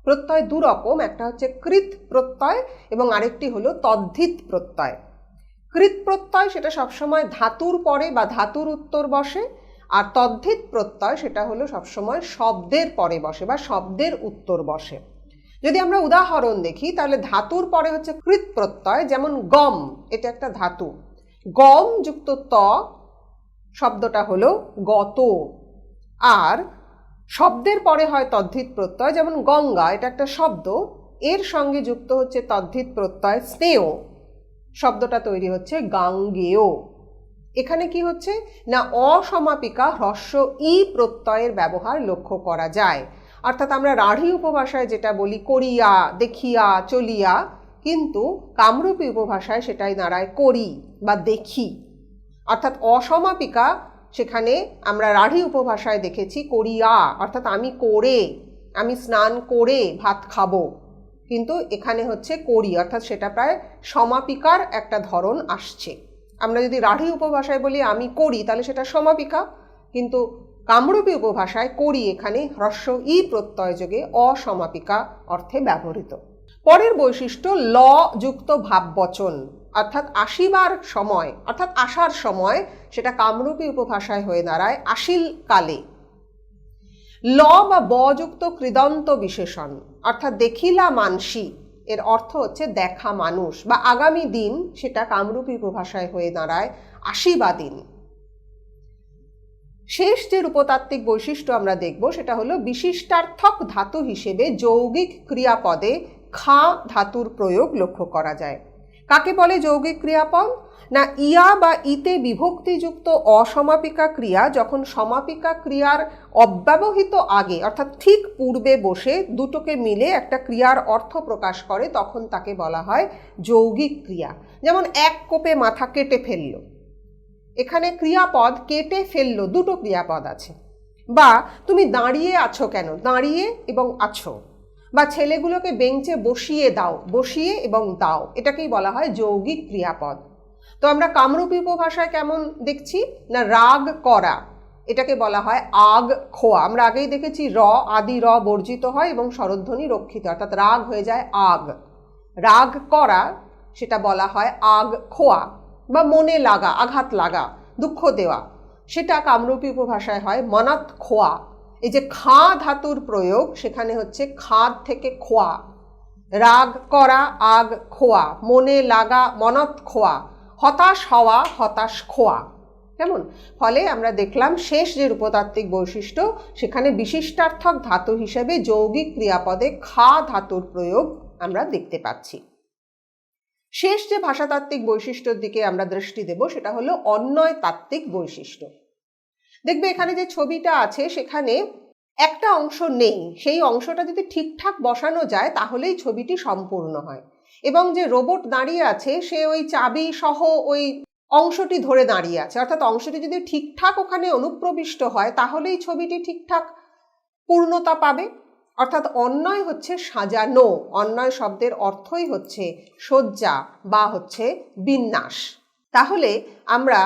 প্রত্যয় দু রকম, একটা হচ্ছে কৃত প্রত্যয় এবং আরেকটি হলো তদ্ধিত প্রত্যয়। কৃত প্রত্যয় সেটা সবসময় ধাতুর পরে বা ধাতুর উত্তর বসে, আর তদ্ধিত প্রত্যয় সেটা হলো সবসময় শব্দের পরে বসে বা শব্দের উত্তর বসে। যদি আমরা উদাহরণ দেখি তাহলে ধাতুর পরে হচ্ছে কৃত প্রত্যয়, যেমন গম, এটা একটা ধাতু, গম যুক্ত ত শব্দটা হলো গত। আর শব্দের পরে হয় তদ্ধিত প্রত্যয়, যেমন গঙ্গা, এটা একটা শব্দ, এর সঙ্গে যুক্ত হচ্ছে তদ্ধিত প্রত্যয় স্নেহ, শব্দটা তৈরি হচ্ছে গাঙ্গেয়। এখানে কি হচ্ছে না, অসমাপিকা হ্রস্ব ই প্রত্যয়ের ব্যবহার লক্ষ্য করা যায়। অর্থাৎ আমরা রাঢ়ী উপভাষায় যেটা বলি করিয়া, দেখিয়া, চলিয়া, কিন্তু কামরূপী উপভাষায় সেটাই দাঁড়ায় করি বা দেখি। অর্থাৎ অসমাপিকা সেখানে আমরা রাঢ়ী উপভাষায় দেখেছি করিয়া, অর্থাৎ আমি করে, আমি স্নান করে ভাত খাবো, কিন্তু এখানে হচ্ছে করি, অর্থাৎ সেটা প্রায় সমাপিকার একটা ধরন আসছে। আমরা যদি রাঢ়ী উপভাষায় বলি আমি করি তাহলে সেটা সমাপিকা, কিন্তু কামরূপী উপভাষায় করি এখানে হ্রস্ব ই প্রত্যয় যোগে অসমাপিকা অর্থে ব্যবহৃত। পরের বৈশিষ্ট্য ল যুক্ত ভাববচন, অর্থাৎ আসিবার সময়, অর্থাৎ আসার সময়, সেটা কামরূপী উপভাষায় হয়ে দাঁড়ায় আসিল কালে। ল বা ব যুক্ত কৃদন্ত বিশেষণ, অর্থাৎ দেখিলা মানসী, এর অর্থ হচ্ছে দেখা মানুষ বা আগামী দিন, সেটা কামরূপী উপভাষায় হয়ে দাঁড়ায় আসিবা দিন। শেষ যে রূপতাত্ত্বিক বৈশিষ্ট্য আমরা দেখব সেটা হলো বিশিষ্টার্থক ধাতু হিসেবে যৌগিক ক্রিয়াপদে খা ধাতুর প্রয়োগ লক্ষ্য করা যায়। কাকে বলে যৌগিক ক্রিয়াপদ? না, ইয়া বা ইতে বিভক্তিযুক্ত অসমাপিকা ক্রিয়া যখন সমাপিকা ক্রিয়ার অব্যবহিত আগে অর্থাৎ ঠিক পূর্বে বসে দুটোকে মিলে একটা ক্রিয়ার অর্থ প্রকাশ করে, তখন তাকে বলা হয় যৌগিক ক্রিয়া। যেমন এক কোপে মাথা কেটে ফেলল, এখানে ক্রিয়াপদ কেটে ফেললো, দুটো ক্রিয়াপদ আছে। বা তুমি দাঁড়িয়ে আছো কেন, দাঁড়িয়ে এবং আছো। বা ছেলেগুলোকে বেঞ্চে বসিয়ে দাও, বসিয়ে এবং দাও, এটাকেই বলা হয় যৌগিক ক্রিয়াপদ। তো আমরা কামরূপী উপভাষায় কেমন দেখছি না, রাগ করা, এটাকে বলা হয় আগ খোয়া। আমরা আগেই দেখেছি র আদি র বর্জিত হয় এবং স্বরধ্বনি রক্ষিত, অর্থাৎ রাগ হয়ে যায় আগ। রাগ করা সেটা বলা হয় আগ খোয়া। বা মনে লাগা, আঘাত লাগা, দুঃখ দেওয়া, সেটা কামরূপী উপভাষায় হয় মনাত খোয়া। এই যে খা ধাতুর প্রয়োগ সেখানে হচ্ছে খাদ থেকে খোয়া, রাগ করা আগ খোয়া, মনে লাগা মনত খোয়া, হতাশ হওয়া হতাশ খোয়া। কেমন? ফলে আমরা দেখলাম শেষ যে রূপতাত্ত্বিক বৈশিষ্ট্য সেখানে বিশিষ্টার্থক ধাতু হিসেবে যৌগিক ক্রিয়াপদে খা ধাতুর প্রয়োগ আমরা দেখতে পাচ্ছি। শেষ যে ভাষাতাত্ত্বিক বৈশিষ্ট্যের দিকে আমরা দৃষ্টি দেব সেটা হলো অন্বয় তাত্ত্বিক বৈশিষ্ট্য। দেখবে এখানে যে ছবিটা আছে সেখানে একটা অংশ নেই, সেই অংশটা যদি ঠিকঠাক বসানো যায় তাহলেই ছবিটি সম্পূর্ণ হয়। এবং যে রোবট দাঁড়িয়ে আছে সে ওই চাবি সহ ওই অংশটি ধরে দাঁড়িয়ে আছে, অর্থাৎ অংশটি যদি ঠিকঠাক ওখানে অনুপ্রবিষ্ট হয় তাহলেই ছবিটি ঠিকঠাক পূর্ণতা পাবে। অর্থাৎ অন্বয় হচ্ছে সাজানো, অন্বয় শব্দের অর্থই হচ্ছে সজ্জা বা হচ্ছে বিন্যাস। তাহলে আমরা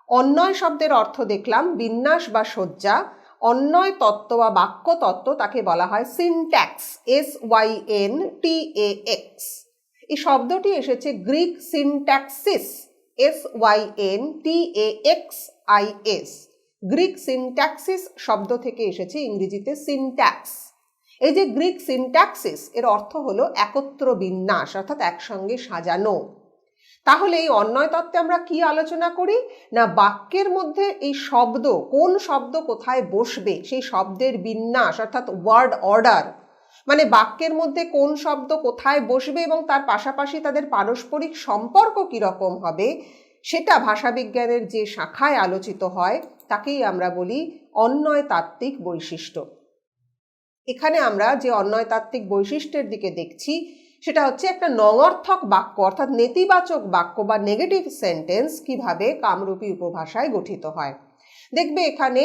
অন্বয় শব্দের অর্থ দেখলাম বিন্যাস বা সজ্জা। অন্বয় তত্ত্ব বা বাক্য তত্ত্ব তাকে বলা হয় সিনট্যাক্স, SYNTAX। এই শব্দটি এসেছে গ্রিক সিনট্যাক্সিস, SYNTAXIS। গ্রিক সিনট্যাক্সিস শব্দ থেকে এসেছে ইংরেজিতে সিনট্যাক্স। এই যে গ্রিক সিনট্যাক্সিস এর অর্থ হলো একত্র বিন্যাস, অর্থাৎ একসঙ্গে সাজানো। তাহলে এই অন্বয় তত্ত্বে আমরা কি আলোচনা করি না, বাক্যের মধ্যে এই শব্দ, কোন শব্দ কোথায় বসবে সেই শব্দের বিন্যাস অর্থাৎ ওয়ার্ড অর্ডার, মানে বাক্যের মধ্যে কোন শব্দ কোথায় বসবে এবং তার পাশাপাশি তাদের পারস্পরিক সম্পর্ক কিরকম হবে, সেটা ভাষাবিজ্ঞানের যে শাখায় আলোচিত হয় তাকেই আমরা বলি অন্বয়তাত্ত্বিক বৈশিষ্ট্য। এখানে আমরা যে অন্বয়তাত্ত্বিক বৈশিষ্ট্যের দিকে দেখছি সেটা হচ্ছে একটা নঙর্থক বাক্য অর্থাৎ নেতিবাচক বাক্য বা নেগেটিভ সেন্টেন্স কিভাবে কামরূপী উপভাষায় গঠিত হয়। দেখবে এখানে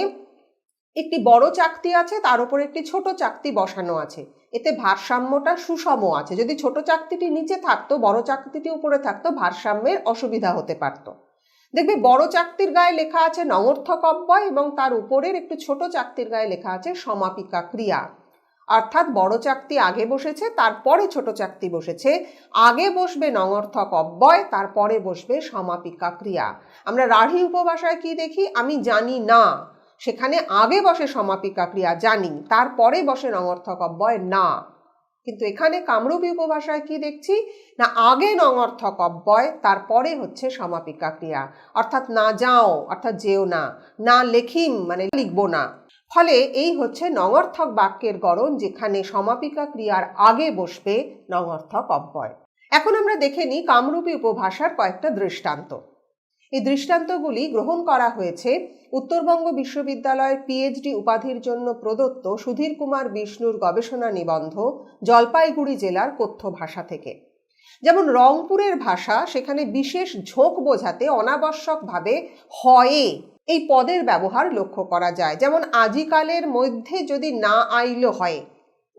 একটি বড় চাকতি আছে, তার উপর একটি ছোট চাকতি বসানো আছে, এতে ভারসাম্যটা সুষম আছে। যদি ছোট চাকতিটি নিচে থাকতো, বড় চাকতিটি উপরে থাকতো, ভারসাম্যের অসুবিধা হতে পারত। দেখবে বড় চাকতির গায়ে লেখা আছে নঙর্থক অব্যয় এবং তার উপরের একটু ছোট চাকতির গায়ে লেখা আছে সমাপিকা ক্রিয়া, অর্থাৎ বড় চাকতি আগে বসেছে, তারপরে ছোট চাকতি বসেছে। আগে বসবে নঙর্থক অব্যয়, তারপরে বসবে সমাপিকা ক্রিয়া। আমরা রাঢ়ী উপভাষায় কি দেখি, আমি জানি না, সেখানে আগে বসে সমাপিকা ক্রিয়া জানি, তারপরে বসে নঙর্থক অব্যয় না। কিন্তু এখানে কামরূপী উপভাষায় কি দেখছি না, আগে নঙর্থক অব্যয়, তারপরে হচ্ছে সমাপিকা ক্রিয়া, অর্থাৎ না যাও অর্থাৎ যেও না, না লেখিম মানে লিখবো না। ফলে এই হচ্ছে নঙর্থক বাক্যের গড়ন, যেখানে সমাপিকা ক্রিয়ার আগে বসবে নঙর্থক অব্যয়। এখন আমরা দেখে নিই কামরূপী উপভাষার কয়েকটা দৃষ্টান্ত। এই দৃষ্টান্তগুলি গ্রহণ করা হয়েছে উত্তরবঙ্গ বিশ্ববিদ্যালয়ের PhD উপাধির জন্য প্রদত্ত সুধীর কুমার বিষ্ণুর গবেষণা নিবন্ধ জলপাইগুড়ি জেলার কথ্য ভাষা থেকে। যেমন রংপুরের ভাষা, সেখানে বিশেষ ঝোঁক বোঝাতে অনাবশ্যকভাবে হয়ে এই পদের ব্যবহার লক্ষ্য করা যায়। যেমন আজিকালের মধ্যে যদি না আইলো হয়,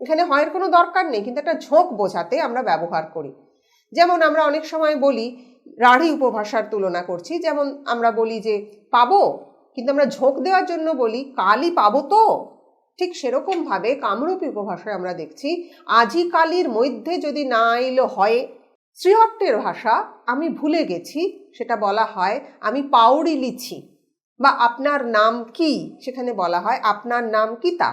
এখানে হয়ের কোনো দরকার নেই, কিন্তু একটা ঝোঁক বোঝাতে আমরা ব্যবহার করি। যেমন আমরা অনেক সময় বলি, রাঢ়ী উপভাষার তুলনা করছি, যেমন আমরা বলি যে পাবো, কিন্তু আমরা ঝোঁক দেওয়ার জন্য বলি কালই পাবো তো। ঠিক সেরকমভাবে কামরূপী উপভাষায় আমরা দেখছি আজিকালির মধ্যে যদি না আইলো হয়। শ্রীহট্টের ভাষা আমি ভুলে গেছি, সেটা বলা হয় আমি পাউড়ি লিছি। বা আপনার নাম কি, সেখানে বলা হয় আপনার নাম কি তা।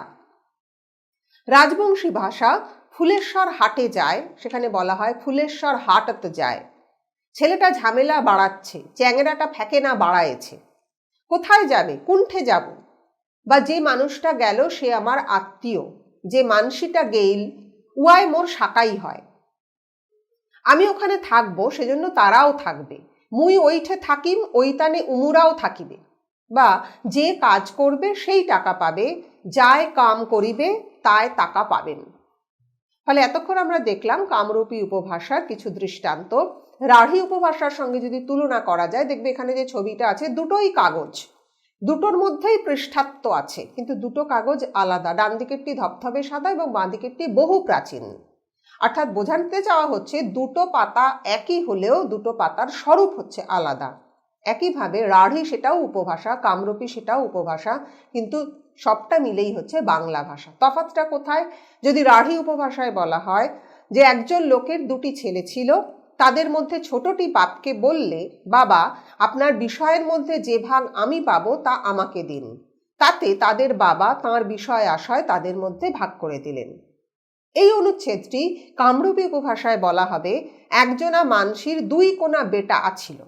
রাজবংশী ভাষা ফুলেশ্বর হাটে যায়, সেখানে বলা হয় ফুলেশ্বর হাটত যায়। ছেলেটা ঝামেলা বাড়াচ্ছে, চ্যাংড়াটা ফেকে না বাড়ায়েছে। কোথায় যাবে, কুণ্ঠে যাব। বা যে মানুষটা গেল সে আমার আত্মীয়, যে মানসিটা গেইল উয়ায় মোর সাকাই হয়। আমি ওখানে থাকবো, সেজন্য তারাও থাকবে। মুই ওইঠে থাকিম, ওইতানে উমুরাও থাকিবে। বা যে কাজ করবে সেই টাকা পাবে, যায় কাম করিবে তাই টাকা পাবেন। ফলে এতক্ষণ আমরা দেখলাম কামরূপী উপভাষার কিছু দৃষ্টান্ত। রাঢ়ী উপভাষার সঙ্গে যদি তুলনা করা যায়, দেখবে এখানে যে ছবিটা আছে দুটোই কাগজ, দুটোর মধ্যেই পৃষ্ঠাত্ব আছে, কিন্তু দুটো কাগজ আলাদা। ডান দিকেরটি ধবধবে সাদা এবং বাঁ দিকেরটি বহু প্রাচীন। অর্থাৎ বোঝাতে চাওয়া হচ্ছে দুটো পাতা একই হলেও দুটো পাতার স্বরূপ হচ্ছে আলাদা। একইভাবে রাঢ়ী সেটাও উপভাষা, কামরূপী সেটাও উপভাষা, কিন্তু সবটা মিলেই হচ্ছে বাংলা ভাষা। তফাৎটা কোথায়? যদি রাঢ়ী উপভাষায় বলা হয় যে একজন লোকের দুটি ছেলে ছিল, তাদের মধ্যে ছোটটি বাপকে বললে, বাবা আপনার বিষয়ের মধ্যে যে ভাগ আমি পাবো তা আমাকে দিন। তাতে তাদের বাবা তাঁর বিষয় আশয় তাদের মধ্যে ভাগ করে দিলেন। এই অনুচ্ছেদটি কামরূপী উপভাষায় বলা হবে একজনা মানসির দুই কোনা বেটা আছিল,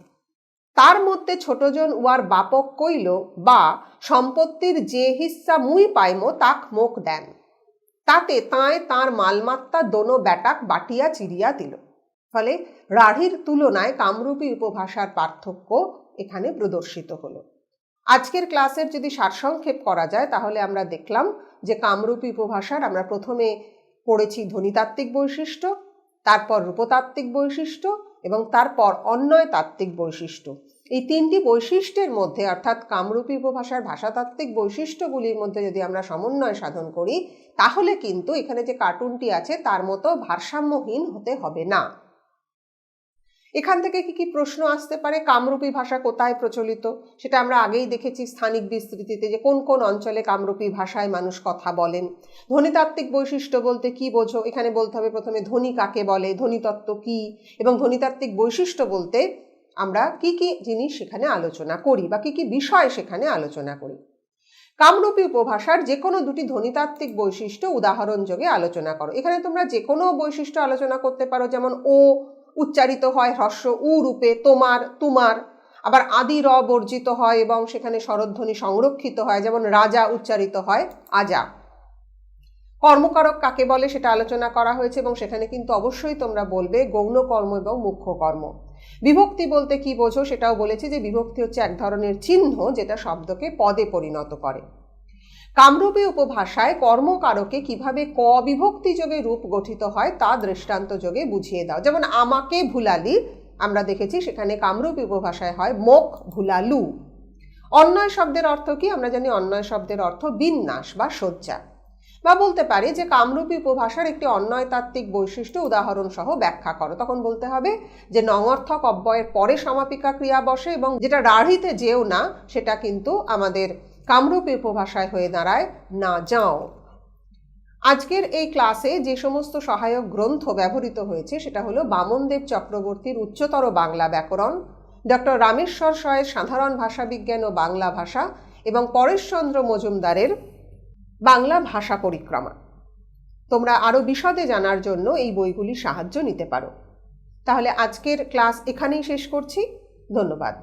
তার মধ্যে ছোটজন উয়ার বাপক কইল, বা সম্পত্তির যে হিস্সা মুই পাইমো তাক মোক দেন। তাতে তাঁয় তাঁর মালমাত্তা দোনো বেটাক বাটিয়া চিরিয়া দিল। ফলে রাঢ়ীর তুলনায় কামরূপী উপভাষার পার্থক্য এখানে প্রদর্শিত হলো। আজকের ক্লাসের যদি সারসংক্ষেপ করা যায়, তাহলে আমরা দেখলাম যে কামরূপী উপভাষার আমরা প্রথমে পড়েছি ধ্বনিতাত্ত্বিক বৈশিষ্ট্য, তারপর রূপতাত্ত্বিক বৈশিষ্ট্য এবং তারপর অন্বয়তাত্ত্বিক বৈশিষ্ট্য। এই তিনটি বৈশিষ্ট্যের মধ্যে অর্থাৎ কামরূপী উপভাষার ভাষাতাত্ত্বিক বৈশিষ্ট্যগুলির মধ্যে যদি আমরা সমন্বয় সাধন করি তাহলে কিন্তু এখানে যে কার্টুনটি আছে তার মতো ভারসাম্যহীন হতে হবে না। এখান থেকে কি কি প্রশ্ন আসতে পারে? কামরূপী ভাষা কোথায় প্রচলিত সেটা আমরা আগেই দেখেছি স্থানিক বিস্তৃতিতে, যে কোন কোন অঞ্চলে কামরূপী ভাষায় মানুষ কথা বলেন। ধ্বনিতাত্ত্বিক বৈশিষ্ট্য বলতে কি বোঝো? এখানে বলতে হবে প্রথমে ধ্বনি কাকে বলে, ধ্বনিতত্ত্ব কি, এবং ধ্বনিতাত্ত্বিক বৈশিষ্ট্য বলতে আমরা কি কি জিনিস সেখানে আলোচনা করি বা কি কি বিষয় সেখানে আলোচনা করি। কামরূপী উপভাষার যে কোনো দুটি ধ্বনিতাত্ত্বিক বৈশিষ্ট্য উদাহরণ যোগে আলোচনা করো। এখানে তোমরা যে কোনো বৈশিষ্ট্য আলোচনা করতে পারো, যেমন ও উচ্চারিত হয় হ্রস্ব উ রূপে, তোমার তুমার, আবার আদি র বর্জিত হয় এবং সেখানে স্বরধ্বনি সংরক্ষিত হয়, যেমন রাজা উচ্চারিত হয় আজা। কর্মকারক কাকে বলে সেটা আলোচনা করা হয়েছে এবং সেখানে কিন্তু অবশ্যই তোমরা বলবে গৌণ কর্ম এবং মুখ্য কর্ম। বিভক্তি বলতে কি বোঝো সেটাও বলেছি, যে বিভক্তি হচ্ছে এক ধরনের চিহ্ন যেটা শব্দকে পদে পরিণত করে। কামরূপী উপভাষায় কর্মকারকে কিভাবে ক বিভক্তি যোগে রূপ গঠিত হয় তা দৃষ্টান্ত যোগে বুঝিয়ে দাও। যেমন আমাকে ভুলালি আমরা দেখেছি সেখানে কামরূপী উপভাষায় হয় মোক ভুলালু। অন্বয় শব্দের অর্থ কি? আমরা জানি অন্বয় শব্দের অর্থ বিন্যাস বা সজ্জা। বা বলতে পারি যে কামরূপী উপভাষার একটি অন্বয়তাত্ত্বিক বৈশিষ্ট্য উদাহরণ সহ ব্যাখ্যা করো। তখন বলতে হবে যে নঙর্থক অব্যয়ের পরে সমাপিকা ক্রিয়া বসে এবং যেটা রাঢ়িতে যেও না সেটা কিন্তু আমাদের কামরূপী উপভাষায় হয়ে দাঁড়ায় না যাও। আজকের এই ক্লাসে যে সমস্ত সহায়ক গ্রন্থ ব্যবহৃত হয়েছে সেটা হলো বামনদেব চক্রবর্তীর উচ্চতর বাংলা ব্যাকরণ, ডক্টর রামেশ্বর সয়ের সাধারণ ভাষাবিজ্ঞান ও বাংলা ভাষা এবং পরেশচন্দ্র মজুমদারের বাংলা ভাষা পরিক্রমা। তোমরা আরও বিশদে জানার জন্য এই বইগুলির সাহায্য নিতে পারো। তাহলে আজকের ক্লাস এখানেই শেষ করছি। ধন্যবাদ।